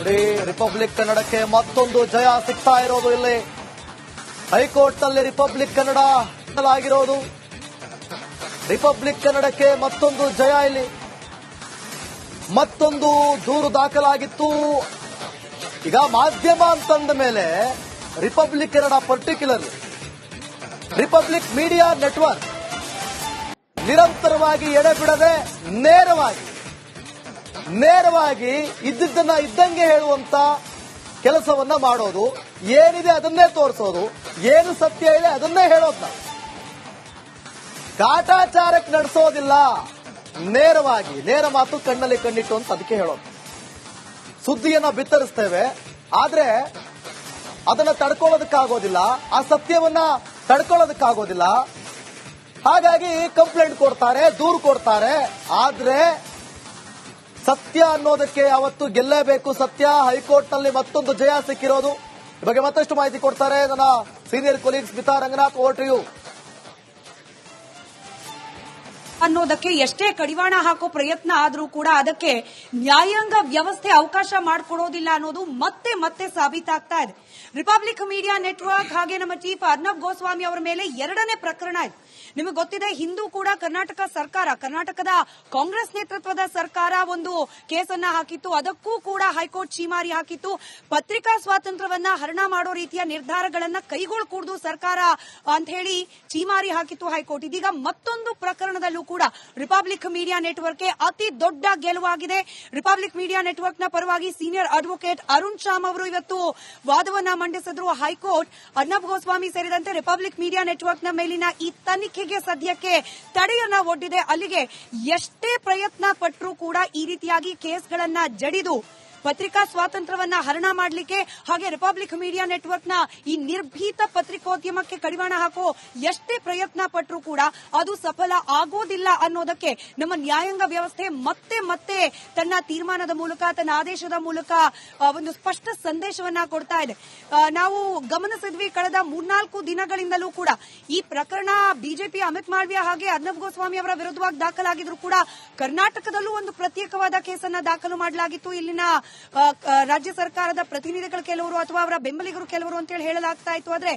ನೋಡಿ, ರಿಪಬ್ಲಿಕ್ ಕನ್ನಡಕ್ಕೆ ಮತ್ತೊಂದು ಜಯ ಸಿಗ್ತಾ ಇರೋದು ಇಲ್ಲಿ ಹೈಕೋರ್ಟ್ ನಲ್ಲಿ ರಿಪಬ್ಲಿಕ್ ಕನ್ನಡ ಆಗಿರೋದು. ರಿಪಬ್ಲಿಕ್ ಕನ್ನಡಕ್ಕೆ ಮತ್ತೊಂದು ಜಯ ಇಲ್ಲಿ. ಮತ್ತೊಂದು ದೂರು ದಾಖಲಾಗಿತ್ತು. ಈಗ ಮಾಧ್ಯಮ ಅಂತಂದ ಮೇಲೆ republic Kannada, particular republic media network ನಿರಂತರವಾಗಿ ಎಡೆಬಿಡದೆ ನೇರವಾಗಿ ಇದ್ದಿದ್ದನ್ನ ಇದ್ದಂಗೆ ಹೇಳುವಂತ ಕೆಲಸವನ್ನ ಮಾಡೋದು. ಏನಿದೆ ಅದನ್ನೇ ತೋರಿಸೋದು, ಏನು ಸತ್ಯ ಇದೆ ಅದನ್ನೇ ಹೇಳೋದು. ನಾವು ಕಾಟಾಚಾರಕ್ಕೆ ನಡೆಸೋದಿಲ್ಲ, ನೇರ ಮಾತು ಕಣ್ಣಲ್ಲಿ ಕಣ್ಣಿಟ್ಟು ಅಂತ ಅದಕ್ಕೆ ಹೇಳೋದು. ಸುದ್ದಿಯನ್ನ ಬಿತ್ತರಿಸ್ತೇವೆ, ಆದ್ರೆ ಅದನ್ನ ತಡ್ಕೊಳ್ಳೋದಕ್ಕಾಗೋದಿಲ್ಲ, ಆ ಸತ್ಯವನ್ನ ತಡ್ಕೊಳ್ಳೋದಕ್ಕಾಗೋದಿಲ್ಲ. ಹಾಗಾಗಿ ಕಂಪ್ಲೇಂಟ್ ಕೊಡ್ತಾರೆ, ದೂರು ಕೊಡ್ತಾರೆ. ಆದ್ರೆ ಸತ್ಯ ಅನ್ನೋದಕ್ಕೆ ಯಾವತ್ತು ಗೆಲ್ಲೇಬೇಕು. ಸತ್ಯ ಹೈಕೋರ್ಟ್ ನಲ್ಲಿ ಮತ್ತೊಂದು ಜಯ ಸಿಕ್ಕಿರೋದು. ಈ ಬಗ್ಗೆ ಮತ್ತಷ್ಟು ಮಾಹಿತಿ ಕೊಡ್ತಾರೆ ನನ್ನ senior colleague Smitha Ranganath. Over to you. ಅನ್ನೋದಕ್ಕೆ ಎಷ್ಟೇ ಕಡಿವಾಣ ಹಾಕೋ ಪ್ರಯತ್ನ ಆದ್ರೂ ಕೂಡ ಅದಕ್ಕೆ ನ್ಯಾಯಾಂಗ ವ್ಯವಸ್ಥೆ ಅವಕಾಶ ಮಾಡಿಕೊಡೋದಿಲ್ಲ ಅನ್ನೋದು ಮತ್ತೆ ಸಾಬೀತಾಗ್ತಾ ಇದೆ. ರಿಪಬ್ಲಿಕ್ ಮೀಡಿಯಾ ನೆಟ್ವರ್ಕ್ ಹಾಗೆ ನಮ್ಮ ಚೀಫ್ ಅರ್ನಬ್ ಗೋಸ್ವಾಮಿ ಅವರ ಮೇಲೆ ಎರಡನೇ ಪ್ರಕರಣ ಇದೆ. ನಿಮಗೆ ಗೊತ್ತಿದೆ, ಹಿಂದೂ ಕೂಡ ಕರ್ನಾಟಕ ಸರ್ಕಾರ, ಕರ್ನಾಟಕದ ಕಾಂಗ್ರೆಸ್ ನೇತೃತ್ವದ ಸರ್ಕಾರ ಒಂದು ಕೇಸನ್ನ ಹಾಕಿತ್ತು. ಅದಕ್ಕೂ ಕೂಡ ಹೈಕೋರ್ಟ್ ಛೀಮಾರಿ ಹಾಕಿತ್ತು. ಪತ್ರಿಕಾ ಸ್ವಾತಂತ್ರ್ಯವನ್ನ ಹರಣ ಮಾಡೋ ರೀತಿಯ ನಿರ್ಧಾರಗಳನ್ನ ಕೈಗೊಳ್ಳಕೂಡದು ಸರ್ಕಾರ ಅಂತ ಹೇಳಿ ಛೀಮಾರಿ ಹಾಕಿತ್ತು ಹೈಕೋರ್ಟ್. ಇದೀಗ ಮತ್ತೊಂದು ಪ್ರಕರಣದಲ್ಲೂ ಕೂಡ ರಿಪಬ್ಲಿಕ್ ಮೀಡಿಯಾ ನೆಟ್ವರ್ಕ್ಗೆ ಅತಿ ದೊಡ್ಡ ಗೆಲುವಾಗಿದೆ. ರಿಪಬ್ಲಿಕ್ ಮೀಡಿಯಾ ನೆಟ್ವರ್ಕ್ನ ಪರವಾಗಿ ಸೀನಿಯರ್ ಅಡ್ವೊಕೇಟ್ ಅರುಣ್ ಶ್ಯಾಮ್ ಅವರು ಇವತ್ತು ವಾದವನ್ನ ಮಂಡಿಸಿದ್ರು. ಹೈಕೋರ್ಟ್ ಅರ್ನಬ್ ಗೋಸ್ವಾಮಿ ಸೇರಿದಂತೆ ರಿಪಬ್ಲಿಕ್ ಮೀಡಿಯಾ ನೆಟ್ವರ್ಕ್ನ ಮೇಲಿನ ಈ ತನಿಖೆಗೆ ಸದ್ಯಕ್ಕೆ ತಡೆಯನ್ನ ಒಡ್ಡಿದೆ. ಅಲ್ಲಿಗೆ ಎಷ್ಟೇ ಪ್ರಯತ್ನ ಪಟ್ಟರೂ ಕೂಡ ಈ ರೀತಿಯಾಗಿ ಕೇಸ್ಗಳನ್ನ ಜಡಿದು ಪತ್ರಿಕಾ ಸ್ವಾತಂತ್ರ್ಯವನ್ನ ಹರಣ ಮಾಡಲಿಕ್ಕೆ ಹಾಗೆ ರಿಪಬ್ಲಿಕ್ ಮೀಡಿಯಾ ನೆಟ್ವರ್ಕ್ನ ಈ ನಿರ್ಭೀತ ಪತ್ರಿಕೋದ್ಯಮಕ್ಕೆ ಕಡಿವಾಣ ಹಾಕೋ ಎಷ್ಟೇ ಪ್ರಯತ್ನ ಪಟ್ಟರೂ ಕೂಡ ಅದು ಸಫಲ ಆಗೋದಿಲ್ಲ ಅನ್ನೋದಕ್ಕೆ ನಮ್ಮ ನ್ಯಾಯಾಂಗ ವ್ಯವಸ್ಥೆ ಮತ್ತೆ ತನ್ನ ತೀರ್ಮಾನದ ಮೂಲಕ, ತನ್ನ ಆದೇಶದ ಮೂಲಕ ಒಂದು ಸ್ಪಷ್ಟ ಸಂದೇಶವನ್ನ ಕೊಡ್ತಾ ಇದೆ. ನಾವು ಗಮನಿಸಿದ್ವಿ, ಕಳೆದ 3-4 ದಿನಗಳಿಂದಲೂ ಕೂಡ ಈ ಪ್ರಕರಣ ಬಿಜೆಪಿ ಅಮಿತ್ ಮಾಳವಿಯಾ ಹಾಗೆ ಅರ್ನಬ್ ಗೋಸ್ವಾಮಿ ಅವರ ವಿರುದ್ಧವಾಗಿ ದಾಖಲಾಗಿದ್ರು ಕೂಡ ಕರ್ನಾಟಕದಲ್ಲೂ ಒಂದು ಪ್ರತ್ಯೇಕವಾದ ಕೇಸನ್ನ ದಾಖಲು ಮಾಡಲಾಗಿತ್ತು. ಇಲ್ಲಿನ ರಾಜ್ಯ ಸರ್ಕಾರದ ಪ್ರತಿನಿಧಿಗಳು ಕೆಲವರು ಅಥವಾ ಅವರ ಬೆಂಬಲಿಗರು ಕೆಲವರು ಅಂತೇಳಿ ಹೇಳಲಾಗ್ತಾ ಇತ್ತು. ಆದ್ರೆ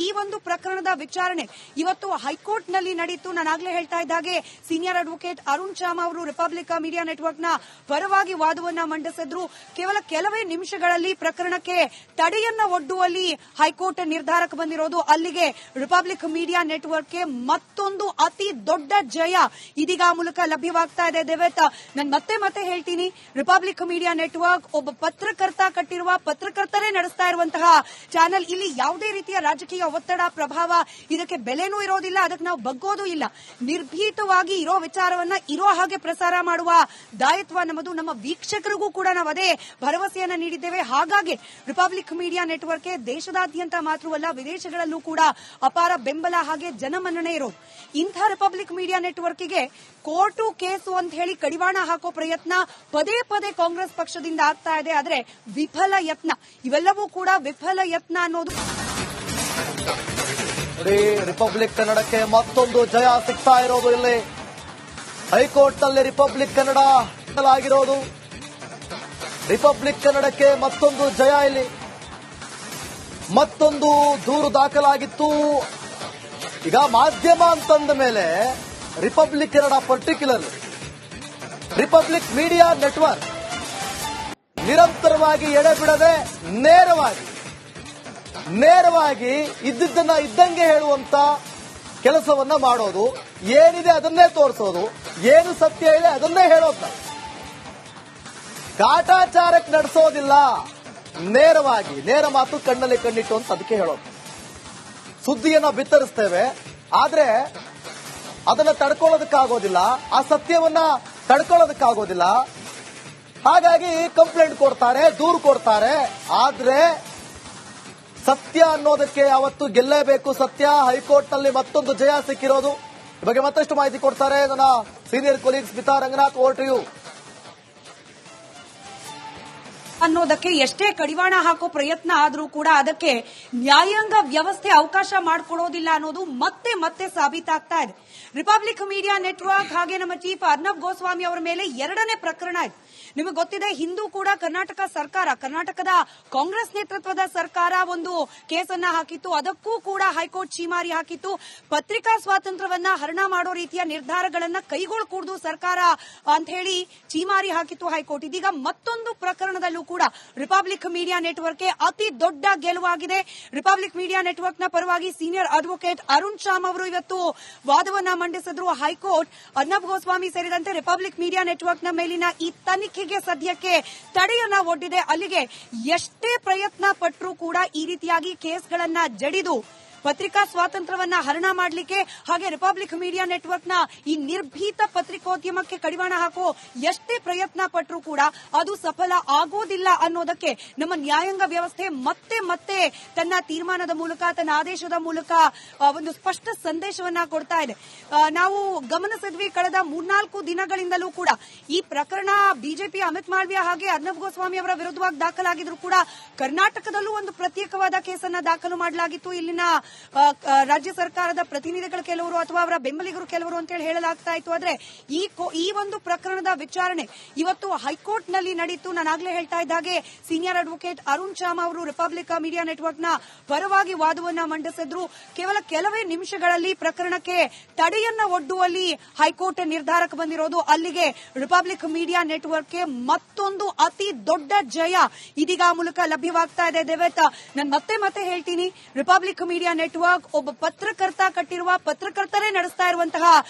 ಈ ಒಂದು ಪ್ರಕರಣದ ವಿಚಾರಣೆ ಇವತ್ತು ಹೈಕೋರ್ಟ್ ನಲ್ಲಿ ನಡೆಯಿತು. ನಾನಾಗ್ಲೇ ಹೇಳ್ತಾ ಇದ್ದ ಹಾಗೆ ಸೀನಿಯರ್ ಅಡ್ವೊಕೇಟ್ ಅರುಣ್ ಶ್ಯಾಮ್ ಅವರು ರಿಪಬ್ಲಿಕ್ ಮೀಡಿಯಾ ನೆಟ್ವರ್ಕ್ನ ಪರವಾಗಿ ವಾದವನ್ನ ಮಂಡಿಸಿದ್ರು. ಕೇವಲ ಕೆಲವೇ ನಿಮಿಷಗಳಲ್ಲಿ ಪ್ರಕರಣಕ್ಕೆ ತಡೆಯನ್ನ ಒಡ್ಡುವಲ್ಲಿ ಹೈಕೋರ್ಟ್ ನಿರ್ಧಾರಕ್ಕೆ ಬಂದಿರೋದು. ಅಲ್ಲಿಗೆ ರಿಪಬ್ಲಿಕ್ ಮೀಡಿಯಾ ನೆಟ್ವರ್ಕ್ಗೆ ಮತ್ತೊಂದು ಅತಿ ದೊಡ್ಡ ಜಯ ಇದೀಗ ಆ ಮೂಲಕ ಲಭ್ಯವಾಗ್ತಾ ಇದೆ. ದೇವೇತ್, ನಾನು ಮತ್ತೆ ಹೇಳ್ತೀನಿ, ರಿಪಬ್ಲಿಕ್ ಮೀಡಿಯಾ ನೆಟ್ವರ್ಕ್ ಒಬ್ಬ ಪತ್ರಕರ್ತ ಕಟ್ಟಿರುವ, ಪತ್ರಕರ್ತರೇ ನಡೆಸ್ತಾ ಇರುವಂತಹ ಚಾನೆಲ್. ಇಲ್ಲಿ ಯಾವುದೇ ರೀತಿಯ ರಾಜಕೀಯ ಒತ್ತಡ, ಪ್ರಭಾವ ಇದಕ್ಕೆ ಬೆಲೆನೂ ಇರೋದಿಲ್ಲ, ಅದಕ್ಕೆ ನಾವು ಬಗ್ಗೋದು ಇಲ್ಲ. ನಿರ್ಭೀತವಾಗಿ ಇರೋ ವಿಚಾರವನ್ನ ಇರೋ ಹಾಗೆ ಪ್ರಸಾರ ಮಾಡುವ ದಾಯತ್ವ ನಮ್ಮದು. ನಮ್ಮ ವೀಕ್ಷಕರಿಗೂ ಕೂಡ ನಾವು ಅದೇ ಭರವಸೆಯನ್ನ ನೀಡಿದ್ದೇವೆ. ಹಾಗಾಗಿ ರಿಪಬ್ಲಿಕ್ ಮೀಡಿಯಾ ನೆಟ್ವರ್ಕ್ಗೆ ದೇಶದಾದ್ಯಂತ ಮಾತ್ರವಲ್ಲ ವಿದೇಶಗಳಲ್ಲೂ ಕೂಡ ಅಪಾರ ಬೆಂಬಲ ಹಾಗೆ ಜನಮನ್ನಣೆ ಇರೋದು. ಇಂಥ ರಿಪಬ್ಲಿಕ್ ಮೀಡಿಯಾ ನೆಟ್ವರ್ಕ್ಗೆ ಕೋರ್ಟು ಕೇಸು ಅಂತ ಹೇಳಿ ಕಡಿವಾಣ ಹಾಕೋ ಪ್ರಯತ್ನ ಪದೇ ಕಾಂಗ್ರೆಸ್ ಪಕ್ಷದಿಂದ ಆಗ್ತಾ ಇದೆ. ಆದ್ರೆ ವಿಫಲ ಯತ್ನ, ಇವೆಲ್ಲವೂ ಕೂಡ ವಿಫಲ ಯತ್ನ ಅನ್ನೋದು. ನೋಡಿ, ರಿಪಬ್ಲಿಕ್ ಕನ್ನಡಕ್ಕೆ ಮತ್ತೊಂದು ಜಯ ಸಿಗ್ತಾ ಇರೋದು ಇಲ್ಲಿ ಹೈಕೋರ್ಟ್ ನಲ್ಲಿ ರಿಪಬ್ಲಿಕ್ ಕನ್ನಡ ಆಗಿರೋದು. ರಿಪಬ್ಲಿಕ್ ಕನ್ನಡಕ್ಕೆ ಮತ್ತೊಂದು ಜಯ ಇಲ್ಲಿ. ಮತ್ತೊಂದು ದೂರು ದಾಖಲಾಗಿತ್ತು. ಈಗ ಮಾಧ್ಯಮ ಅಂತಂದ ಮೇಲೆ republic Kannada, particular republic media network ನಿರಂತರವಾಗಿ ಎಡೆಬಿಡದೆ ನೇರವಾಗಿ ಇದ್ದಿದ್ದನ್ನ ಇದ್ದಂಗೆ ಹೇಳುವಂತ ಕೆಲಸವನ್ನ ಮಾಡೋದು. ಏನಿದೆ ಅದನ್ನೇ ತೋರಿಸೋದು, ಏನು ಸತ್ಯ ಇದೆ ಅದನ್ನೇ ಹೇಳೋದು. ನಾವು ಕಾಟಾಚಾರಕ್ಕೆ ನಡೆಸೋದಿಲ್ಲ, ನೇರ ಮಾತು ಕಣ್ಣಲ್ಲಿ ಕಣ್ಣಿಟ್ಟು ಅಂತ ಅದಕ್ಕೆ ಹೇಳೋದು. ಸುದ್ದಿಯನ್ನ ಬಿತ್ತರಿಸ್ತೇವೆ, ಆದ್ರೆ ಅದನ್ನ ತಡ್ಕೊಳ್ಳೋದಕ್ಕಾಗೋದಿಲ್ಲ, ಆ ಸತ್ಯವನ್ನ ತಡ್ಕೊಳ್ಳೋದಕ್ಕಾಗೋದಿಲ್ಲ. ಹಾಗಾಗಿ ಕಂಪ್ಲೇಂಟ್ ಕೊಡ್ತಾರೆ, ದೂರು ಕೊಡ್ತಾರೆ. ಆದ್ರೆ ಸತ್ಯ ಅನ್ನೋದಕ್ಕೆ ಯಾವತ್ತು ಗೆಲ್ಲೇಬೇಕು. ಸತ್ಯ ಹೈಕೋರ್ಟ್ ನಲ್ಲಿ ಮತ್ತೊಂದು ಜಯ ಸಿಕ್ಕಿರೋದು. ಈ ಬಗ್ಗೆ ಮತ್ತಷ್ಟು ಮಾಹಿತಿ ಕೊಡ್ತಾರೆ ನನ್ನ senior colleague Smitha Ranganath. Over to you. ಅನ್ನೋದಕ್ಕೆ ಎಷ್ಟೇ ಕಡಿವಾಣ ಹಾಕೋ ಪ್ರಯತ್ನ ಆದ್ರೂ ಕೂಡ ಅದಕ್ಕೆ ನ್ಯಾಯಾಂಗ ವ್ಯವಸ್ಥೆ ಅವಕಾಶ ಮಾಡಿಕೊಡೋದಿಲ್ಲ ಅನ್ನೋದು ಮತ್ತೆ ಮತ್ತೆ ಸಾಬೀತಾಗ್ತಾ ಇದೆ. ರಿಪಬ್ಲಿಕ್ ಮೀಡಿಯಾ ನೆಟ್ವರ್ಕ್ ಹಾಗೆ ನಮ್ಮ ಚೀಫ್ ಅರ್ನಬ್ ಗೋಸ್ವಾಮಿ ಅವರ ಮೇಲೆ ಎರಡನೇ ಪ್ರಕರಣ ಇದೆ. ನಿಮಗೆ ಗೊತ್ತಿದೆ, ಹಿಂದೂ ಕೂಡ ಕರ್ನಾಟಕ ಸರ್ಕಾರ, ಕರ್ನಾಟಕದ ಕಾಂಗ್ರೆಸ್ ನೇತೃತ್ವದ ಸರ್ಕಾರ ಒಂದು ಕೇಸನ್ನ ಹಾಕಿತ್ತು. ಅದಕ್ಕೂ ಕೂಡ ಹೈಕೋರ್ಟ್ ಛೀಮಾರಿ ಹಾಕಿತ್ತು. ಪತ್ರಿಕಾ ಸ್ವಾತಂತ್ರ್ಯವನ್ನ ಹರಣ ಮಾಡೋ ರೀತಿಯ ನಿರ್ಧಾರಗಳನ್ನ ಕೈಗೊಳ್ಳಕೂಡದು ಸರ್ಕಾರ ಅಂತ ಹೇಳಿ ಛೀಮಾರಿ ಹಾಕಿತ್ತು ಹೈಕೋರ್ಟ್. ಇದೀಗ ಮತ್ತೊಂದು ಪ್ರಕರಣದಲ್ಲೂ ಕೂಡ ರಿಪಬ್ಲಿಕ್ ಮೀಡಿಯಾ ನೆಟ್ವರ್ಕ್ಗೆ ಅತಿ ದೊಡ್ಡ ಗೆಲುವಾಗಿದೆ. ರಿಪಬ್ಲಿಕ್ ಮೀಡಿಯಾ ನೆಟ್ವರ್ಕ್ನ ಪರವಾಗಿ ಸೀನಿಯರ್ ಅಡ್ವೊಕೇಟ್ ಅರುಣ್ ಶ್ಯಾಮ್ ಅವರು ಇವತ್ತು ವಾದವನ್ನ ಮಂಡಿಸಿದ್ರು. ಹೈಕೋರ್ಟ್ ಅರ್ನಬ್ ಗೋಸ್ವಾಮಿ ಸೇರಿದಂತೆ ರಿಪಬ್ಲಿಕ್ ಮೀಡಿಯಾ ನೆಟ್ವರ್ಕ್ನ ಮೇಲಿನ ಈ ತನಿಖೆಗೆ ಸದ್ಯಕ್ಕೆ ತಡೆಯನ್ನ ಒಡ್ಡಿದೆ. ಅಲ್ಲಿಗೆ ಎಷ್ಟೇ ಪ್ರಯತ್ನ ಪಟ್ಟರೂ ಕೂಡ ಈ ರೀತಿಯಾಗಿ ಕೇಸ್ಗಳನ್ನ ಜಡಿದು ಪತ್ರಿಕಾ ಸ್ವಾತಂತ್ರ್ಯವನ್ನ ಹರಣ ಮಾಡಲಿಕ್ಕೆ ಹಾಗೆ ರಿಪಬ್ಲಿಕ್ ಮೀಡಿಯಾ ನೆಟ್ವರ್ಕ್ನ ಈ ನಿರ್ಭೀತ ಪತ್ರಿಕೋದ್ಯಮಕ್ಕೆ ಕಡಿವಾಣ ಹಾಕೋ ಎಷ್ಟೇ ಪ್ರಯತ್ನ ಪಟ್ಟರೂ ಕೂಡ ಅದು ಸಫಲ ಆಗೋದಿಲ್ಲ ಅನ್ನೋದಕ್ಕೆ ನಮ್ಮ ನ್ಯಾಯಾಂಗ ವ್ಯವಸ್ಥೆ ಮತ್ತೆ ಮತ್ತೆ ತನ್ನ ತೀರ್ಮಾನದ ಮೂಲಕ, ತನ್ನ ಆದೇಶದ ಮೂಲಕ ಒಂದು ಸ್ಪಷ್ಟ ಸಂದೇಶವನ್ನ ಕೊಡ್ತಾ ಇದೆ. ನಾವು ಗಮನಿಸಿದ್ವಿ, ಕಳೆದ 3-4 ದಿನಗಳಿಂದಲೂ ಕೂಡ ಈ ಪ್ರಕರಣ ಬಿಜೆಪಿ ಅಮಿತ್ ಮಾಳವಿಯಾ ಹಾಗೆ ಅರ್ನಬ್ ಗೋಸ್ವಾಮಿ ಅವರ ವಿರುದ್ಧವಾಗಿ ದಾಖಲಾಗಿದ್ರು ಕೂಡ ಕರ್ನಾಟಕದಲ್ಲೂ ಒಂದು ಪ್ರತ್ಯೇಕವಾದ ಕೇಸನ್ನ ದಾಖಲು ಮಾಡಲಾಗಿತ್ತು. ಇಲ್ಲಿನ ರಾಜ್ಯ ಸರ್ಕಾರದ ಪ್ರತಿನಿಧಿಗಳು ಕೆಲವರು ಅಥವಾ ಅವರ ಬೆಂಬಲಿಗರು ಕೆಲವರು ಅಂತ ಹೇಳಲಾಗ್ತಾ ಇತ್ತು. ಆದ್ರೆ ಈ ಒಂದು ಪ್ರಕರಣದ ವಿಚಾರಣೆ ಇವತ್ತು ಹೈಕೋರ್ಟ್ನಲ್ಲಿ ನಡೆಯಿತು. ನಾನಾಗ್ಲೇ ಹೇಳ್ತಾ ಇದ್ದಾಗೆ ಸೀನಿಯರ್ ಅಡ್ವೊಕೇಟ್ ಅರುಣ್ ಶ್ಯಾಮ್ ಅವರು ರಿಪಬ್ಲಿಕ್ ಮೀಡಿಯಾ ನೆಟ್ವರ್ಕ್ನ ಪರವಾಗಿ ವಾದವನ್ನ ಮಂಡಿಸಿದ್ರು. ಕೇವಲ ಕೆಲವೇ ನಿಮಿಷಗಳಲ್ಲಿ ಪ್ರಕರಣಕ್ಕೆ ತಡೆಯನ್ನ ಒಡ್ಡುವಲ್ಲಿ ಹೈಕೋರ್ಟ್ ನಿರ್ಧಾರಕ್ಕೆ ಬಂದಿರೋದು. ಅಲ್ಲಿಗೆ ರಿಪಬ್ಲಿಕ್ ಮೀಡಿಯಾ ನೆಟ್ವರ್ಕ್ಗೆ ಮತ್ತೊಂದು ಅತಿ ದೊಡ್ಡ ಜಯ ಇದೀಗ ಮೂಲಕ ಲಭ್ಯವಾಗ್ತಾ ಇದೆ. ದೇವೇತ್, ನಾನು ಮತ್ತೆ ಹೇಳ್ತೀನಿ, ರಿಪಬ್ಲಿಕ್ ಮೀಡಿಯಾ ನೆಟ್ವರ್ಕ್ ಒಬ್ಬ ಪತ್ರಕರ್ತ ಕಟ್ಟಿರುವ, ಪತ್ರಕರ್ತರೇ ನಡೆಸ್ತಾ ಇರುವಂತಹ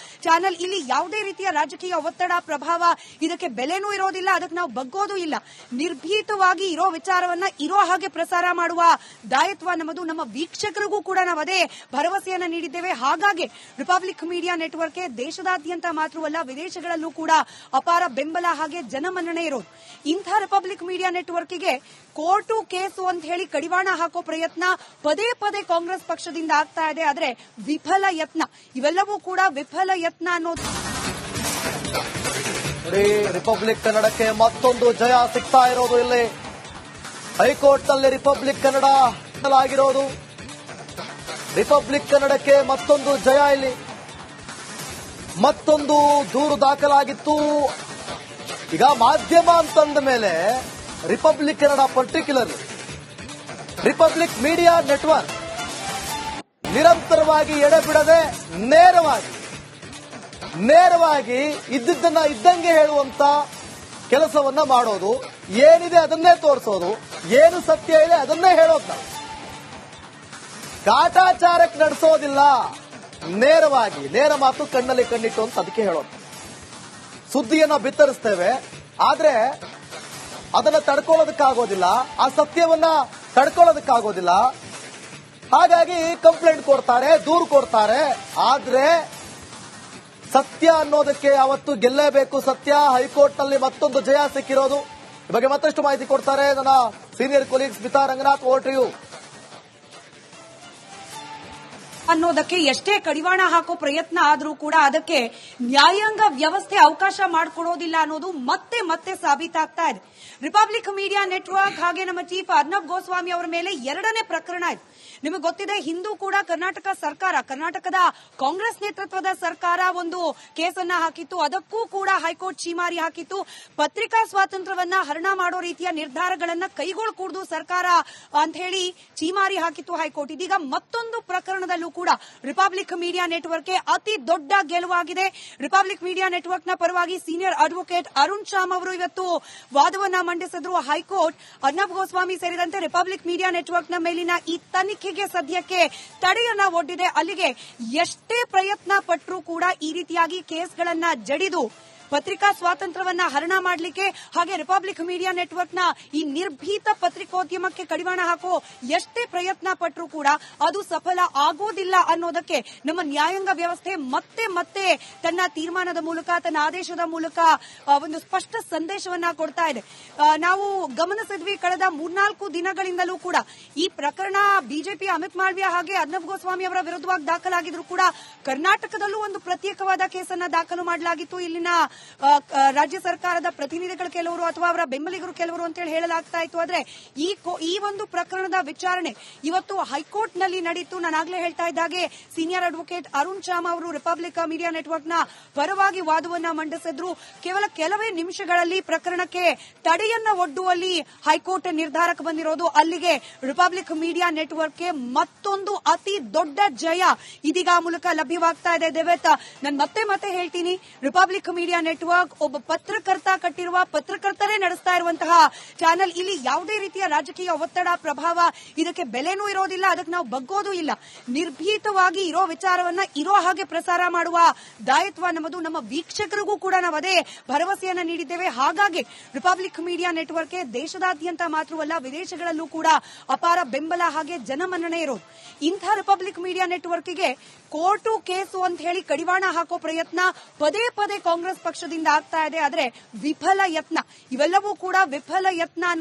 ಚಾನೆಲ್. ಇಲ್ಲಿ ಯಾವುದೇ ರೀತಿಯ ರಾಜಕೀಯ ಒತ್ತಡ, ಪ್ರಭಾವ ಇದಕ್ಕೆ ಬೆಲೆನೂ ಇರೋದಿಲ್ಲ, ಅದಕ್ಕೆ ನಾವು ಬಗ್ಗೋದು ಇಲ್ಲ. ನಿರ್ಭೀತವಾಗಿ ಇರೋ ವಿಚಾರವನ್ನ ಇರೋ ಹಾಗೆ ಪ್ರಸಾರ ಮಾಡುವ ದಾಯತ್ವ ನಮ್ಮದು. ನಮ್ಮ ವೀಕ್ಷಕರಿಗೂ ಕೂಡ ನಾವು ಅದೇ ಭರವಸೆಯನ್ನ ನೀಡಿದ್ದೇವೆ. ಹಾಗಾಗಿ ರಿಪಬ್ಲಿಕ್ ಮೀಡಿಯಾ ನೆಟ್ವರ್ಕ್ಗೆ ದೇಶದಾದ್ಯಂತ ಮಾತ್ರವಲ್ಲ ವಿದೇಶಗಳಲ್ಲೂ ಕೂಡ ಅಪಾರ ಬೆಂಬಲ ಹಾಗೆ ಜನಮನ್ನಣೆ ಇರೋದು. ಇಂಥ ರಿಪಬ್ಲಿಕ್ ಮೀಡಿಯಾ ನೆಟ್ವರ್ಕ್ಗೆ ಕೋರ್ಟು ಕೇಸು ಅಂತ ಹೇಳಿ ಕಡಿವಾಣ ಹಾಕೋ ಪ್ರಯತ್ನ ಪದೇ ಪದೇ ಕಾಂಗ್ರೆಸ್ ಪಕ್ಷದಿಂದ ಆಗ್ತಾ ಇದೆ. ಆದ್ರೆ ವಿಫಲ ಯತ್ನ, ಇವೆಲ್ಲವೂ ಕೂಡ ವಿಫಲ ಯತ್ನ ಅನ್ನೋದು. ರಿಪಬ್ಲಿಕ್ ಕನ್ನಡಕ್ಕೆ ಮತ್ತೊಂದು ಜಯ ಸಿಗ್ತಾ ಇರೋದು. ಇಲ್ಲಿ ಹೈಕೋರ್ಟ್ ನಲ್ಲಿ ರಿಪಬ್ಲಿಕ್ ಕನ್ನಡ ಆಗಿರೋದು. ರಿಪಬ್ಲಿಕ್ ಕನ್ನಡಕ್ಕೆ ಮತ್ತೊಂದು ಜಯ. ಇಲ್ಲಿ ಮತ್ತೊಂದು ದೂರು ದಾಖಲಾಗಿತ್ತು. ಈಗ ಮಾಧ್ಯಮ ಅಂತಂದ ಮೇಲೆ republic Kannada, particular republic media network ನಿರಂತರವಾಗಿ ಎಡೆಬಿಡದೆ ನೇರವಾಗಿ ಇದ್ದಿದ್ದನ್ನ ಇದ್ದಂಗೆ ಹೇಳುವಂತ ಕೆಲಸವನ್ನ ಮಾಡೋದು. ಏನಿದೆ ಅದನ್ನೇ ತೋರಿಸೋದು, ಏನು ಸತ್ಯ ಇದೆ ಅದನ್ನೇ ಹೇಳೋದು. ನಾವು ಕಾಟಾಚಾರಕ್ಕೆ ನಡೆಸೋದಿಲ್ಲ, ನೇರ ಮಾತು ಕಣ್ಣಲ್ಲಿ ಕಣ್ಣಿಟ್ಟು ಅಂತ ಅದಕ್ಕೆ ಹೇಳೋದು. ಸುದ್ದಿಯನ್ನ ಬಿತ್ತರಿಸ್ತೇವೆ, ಆದ್ರೆ ಅದನ್ನ ತಡ್ಕೊಳ್ಳೋದಕ್ಕಾಗೋದಿಲ್ಲ, ಆ ಸತ್ಯವನ್ನ ತಡ್ಕೊಳ್ಳೋದಕ್ಕಾಗೋದಿಲ್ಲ. ಹಾಗಾಗಿ ಕಂಪ್ಲೇಂಟ್ ಕೊಡ್ತಾರೆ, ದೂರು ಕೊಡ್ತಾರೆ. ಆದ್ರೆ ಸತ್ಯ ಅನ್ನೋದಕ್ಕೆ ಅವತ್ತು ಗೆಲ್ಲೇಬೇಕು. ಸತ್ಯ ಹೈಕೋರ್ಟ್ ನಲ್ಲಿ ಮತ್ತೊಂದು ಜಯ ಸಿಕ್ಕಿರೋದು. ಈ ಬಗ್ಗೆ ಮತ್ತಷ್ಟು ಮಾಹಿತಿ ಕೊಡ್ತಾರೆ ನನ್ನ senior colleague Smitha Ranganath. Over to you. ಅನ್ನೋದಕ್ಕೆ ಎಷ್ಟೇ ಕಡಿವಾಣ ಹಾಕೋ ಪ್ರಯತ್ನ ಆದ್ರೂ ಕೂಡ ಅದಕ್ಕೆ ನ್ಯಾಯಾಂಗ ವ್ಯವಸ್ಥೆ ಅವಕಾಶ ಮಾಡಿಕೊಡೋದಿಲ್ಲ ಅನ್ನೋದು ಮತ್ತೆ ಮತ್ತೆ ಸಾಬೀತಾಗ್ತಾ ಇದೆ. ರಿಪಬ್ಲಿಕ್ ಮೀಡಿಯಾ ನೆಟ್ವರ್ಕ್ ಹಾಗೆ ನಮ್ಮ ಚೀಫ್ ಅರ್ನಬ್ ಗೋಸ್ವಾಮಿ ಅವರ ಮೇಲೆ ಎರಡನೇ ಪ್ರಕರಣ ಇದೆ. ನಿಮಗೆ ಗೊತ್ತಿದೆ, ಹಿಂದೂ ಕೂಡ ಕರ್ನಾಟಕ ಸರ್ಕಾರ, ಕರ್ನಾಟಕದ ಕಾಂಗ್ರೆಸ್ ನೇತೃತ್ವದ ಸರ್ಕಾರ ಒಂದು ಕೇಸನ್ನ ಹಾಕಿತ್ತು. ಅದಕ್ಕೂ ಕೂಡ ಹೈಕೋರ್ಟ್ ಛೀಮಾರಿ ಹಾಕಿತ್ತು. ಪತ್ರಿಕಾ ಸ್ವಾತಂತ್ರ್ಯವನ್ನ ಹರಣ ಮಾಡೋ ರೀತಿಯ ನಿರ್ಧಾರಗಳನ್ನ ಕೈಗೊಳ್ಳಕೂಡದು ಸರ್ಕಾರ ಅಂತ ಹೇಳಿ ಛೀಮಾರಿ ಹಾಕಿತ್ತು ಹೈಕೋರ್ಟ್. ಇದೀಗ ಮತ್ತೊಂದು ಪ್ರಕರಣದಲ್ಲೂ ಕೂಡ ರಿಪಬ್ಲಿಕ್ ಮೀಡಿಯಾ ನೆಟ್ವರ್ಕ್ಗೆ ಅತಿ ದೊಡ್ಡ ಗೆಲುವಾಗಿದೆ. ರಿಪಬ್ಲಿಕ್ ಮೀಡಿಯಾ ನೆಟ್ವರ್ಕ್ನ ಪರವಾಗಿ ಸೀನಿಯರ್ ಅಡ್ವೊಕೇಟ್ ಅರುಣ್ ಶ್ಯಾಮ್ ಅವರು ಇವತ್ತು ವಾದವನ್ನ ಮಂಡಿಸಿದ್ರು. ಹೈಕೋರ್ಟ್ ಅರ್ನಬ್ ಗೋಸ್ವಾಮಿ ಸೇರಿದಂತೆ ರಿಪಬ್ಲಿಕ್ ಮೀಡಿಯಾ ನೆಟ್ವರ್ಕ್ನ ಮೇಲಿನ ಈ ತನಿಖೆಗೆ ಸದ್ಯಕ್ಕೆ ತಡೆಯನ್ನ ಒಡ್ಡಿದೆ. ಅಲ್ಲಿಗೆ ಎಷ್ಟೇ ಪ್ರಯತ್ನ ಪಟ್ಟರೂ ಕೂಡ ಈ ರೀತಿಯಾಗಿ ಕೇಸ್ಗಳನ್ನ ಜಡಿದು ಪತ್ರಿಕಾ ಸ್ವಾತಂತ್ರ್ಯವನ್ನ ಹರಣ ಮಾಡಲಿಕ್ಕೆ ಹಾಗೆ ರಿಪಬ್ಲಿಕ್ ಮೀಡಿಯಾ ನೆಟ್ವರ್ಕ್ನ ಈ ನಿರ್ಭೀತ ಪತ್ರಿಕೋದ್ಯಮಕ್ಕೆ ಕಡಿವಾಣ ಹಾಕೋ ಎಷ್ಟೇ ಪ್ರಯತ್ನ ಪಟ್ಟರೂ ಕೂಡ ಅದು ಸಫಲ ಆಗೋದಿಲ್ಲ ಅನ್ನೋದಕ್ಕೆ ನಮ್ಮ ನ್ಯಾಯಾಂಗ ವ್ಯವಸ್ಥೆ ಮತ್ತೆ ಮತ್ತೆ ತನ್ನ ತೀರ್ಮಾನದ ಮೂಲಕ, ತನ್ನ ಆದೇಶದ ಮೂಲಕ ಒಂದು ಸ್ಪಷ್ಟ ಸಂದೇಶವನ್ನ ಕೊಡ್ತಾ ಇದೆ. ನಾವು ಗಮನಿಸಿದ್ವಿ, ಕಳೆದ 3-4 ದಿನಗಳಿಂದಲೂ ಕೂಡ ಈ ಪ್ರಕರಣ ಬಿಜೆಪಿ ಅಮಿತ್ ಮಾಳವಿಯಾ ಹಾಗೆ ಅರ್ನಬ್ ಗೋಸ್ವಾಮಿ ಅವರ ವಿರುದ್ಧವಾಗಿ ದಾಖಲಾಗಿದ್ರು ಕೂಡ ಕರ್ನಾಟಕದಲ್ಲೂ ಒಂದು ಪ್ರತ್ಯೇಕವಾದ ಕೇಸನ್ನ ದಾಖಲು ಮಾಡಲಾಗಿತ್ತು. ಇಲ್ಲಿನ ರಾಜ್ಯ ಸರ್ಕಾರದ ಪ್ರತಿನಿಧಿಗಳು ಕೆಲವರು ಅಥವಾ ಅವರ ಬೆಂಬಲಿಗರು ಕೆಲವರು ಅಂತ ಹೇಳಿ ಹೇಳಲಾಗ್ತಾ ಇತ್ತು. ಆದ್ರೆ ಈ ಒಂದು ಪ್ರಕರಣದ ವಿಚಾರಣೆ ಇವತ್ತು ಹೈಕೋರ್ಟ್ ನಲ್ಲಿ ನಡೀತು. ನಾನಾಗ್ಲೇ ಹೇಳ್ತಾ ಇದ್ದಾಗೆ ಸೀನಿಯರ್ ಅಡ್ವೊಕೇಟ್ ಅರುಣ್ ಚಾಮ್ ಅವರು ರಿಪಬ್ಲಿಕ್ ಮೀಡಿಯಾ ನೆಟ್ವರ್ಕ್ ನ ಪರವಾಗಿ ವಾದವನ್ನ ಮಂಡಿಸಿದ್ರು. ಕೇವಲ ಕೆಲವೇ ನಿಮಿಷಗಳಲ್ಲಿ ಪ್ರಕರಣಕ್ಕೆ ತಡೆಯನ್ನ ಒಡ್ಡುವಲ್ಲಿ ಹೈಕೋರ್ಟ್ ನಿರ್ಧಾರಕ್ಕೆ ಬಂದಿರೋದು. ಅಲ್ಲಿಗೆ ರಿಪಬ್ಲಿಕ್ ಮೀಡಿಯಾ ನೆಟ್ವರ್ಕ್ಗೆ ಮತ್ತೊಂದು ಅತಿ ದೊಡ್ಡ ಜಯ ಇದೀಗ ಆ ಮೂಲಕ ಲಭ್ಯವಾಗ್ತಾ ಇದೆ. ದೇವೇತ್, ನಾನು ಮತ್ತೆ ಹೇಳ್ತೀನಿ, ರಿಪಬ್ಲಿಕ್ ಮೀಡಿಯಾ ನೆಟ್ವರ್ಕ್ ಒಬ್ಬ ಪತ್ರಕರ್ತ ಕಟ್ಟಿರುವ, ಪತ್ರಕರ್ತರೇ ನಡೆಸ್ತಾ ಇರುವಂತಹ ಚಾನೆಲ್. ಇಲ್ಲಿ ಯಾವುದೇ ರೀತಿಯ ರಾಜಕೀಯ ಒತ್ತಡ, ಪ್ರಭಾವ ಇದಕ್ಕೆ ಬೆಲೆನೂ ಇರೋದಿಲ್ಲ, ಅದಕ್ಕೆ ನಾವು ಬಗ್ಗೋದು ಇಲ್ಲ. ನಿರ್ಭೀತವಾಗಿ ಇರೋ ವಿಚಾರವನ್ನ ಇರೋ ಹಾಗೆ ಪ್ರಸಾರ ಮಾಡುವ ದಾಯತ್ವ ನಮ್ಮದು. ನಮ್ಮ ವೀಕ್ಷಕರಿಗೂ ಕೂಡ ನಾವು ಅದೇ ಭರವಸೆಯನ್ನ ನೀಡಿದ್ದೇವೆ. ಹಾಗಾಗಿ ರಿಪಬ್ಲಿಕ್ ಮೀಡಿಯಾ ನೆಟ್ವರ್ಕ್ಗೆ ದೇಶದಾದ್ಯಂತ ಮಾತ್ರವಲ್ಲ ವಿದೇಶಗಳಲ್ಲೂ ಕೂಡ ಅಪಾರ ಬೆಂಬಲ ಹಾಗೆ ಜನಮನ್ನಣೆ ಇರೋದು. ಇಂಥ ರಿಪಬ್ಲಿಕ್ ಮೀಡಿಯಾ ನೆಟ್ವರ್ಕ್ಗೆ ಕೋರ್ಟು ಕೇಸು ಅಂತ ಹೇಳಿ ಕಡಿವಾಣ ಹಾಕೋ ಪ್ರಯತ್ನ ಪದೇ ಕಾಂಗ್ರೆಸ್ ಪಕ್ಷದಿಂದ ಆಗ್ತಾ ಇದೆ. ಆದ್ರೆ ವಿಫಲ ಯತ್ನ, ಇವೆಲ್ಲವೂ ಕೂಡ ವಿಫಲ ಯತ್ನ ಅನ್ನೋ